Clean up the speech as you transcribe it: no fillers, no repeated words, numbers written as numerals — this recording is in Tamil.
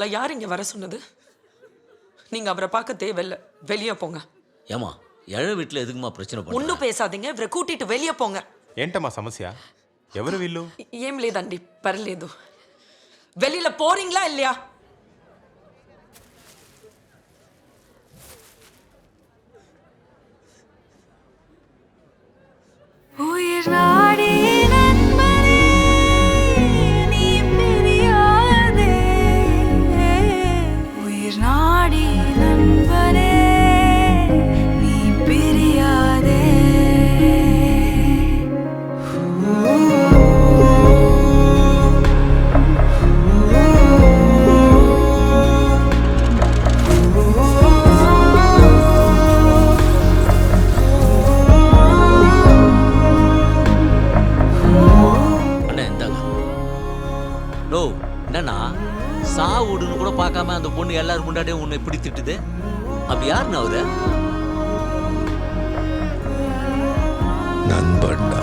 உங்களை யார் இங்க வர சொன்னது? நீங்க அவரை பார்க்க தேவையில்ல, வெளியே போங்க. ஏமா எழ வீட்டில் எதுக்குமா பிரச்சனை பண்ண? ஒன்றும் பேசாதீங்க, இவரை கூட்டிட்டு வெளியே போங்க. ఏంటమ్మా సమస్య? ఎవరు వీళ్ళు? ఏం లేదండి, పర్లేదు. வெளியில போறீங்களா இல்லையா? உயிர் நாடி நண்பனே நீ பிரியாதே, உயிர் நாடி நண்பனே நீ பிரியாதே. அண்ணா இந்தாங்க. நோ என்னண்ணா சா விடுன்னு கூட பார்க்காம அந்த பொண்ணு எல்லாரும் முன்னாடியும் உன்னை இப்படி திட்டுது. அப்படி யாருண்ணா அவரு? நண்பன்டா.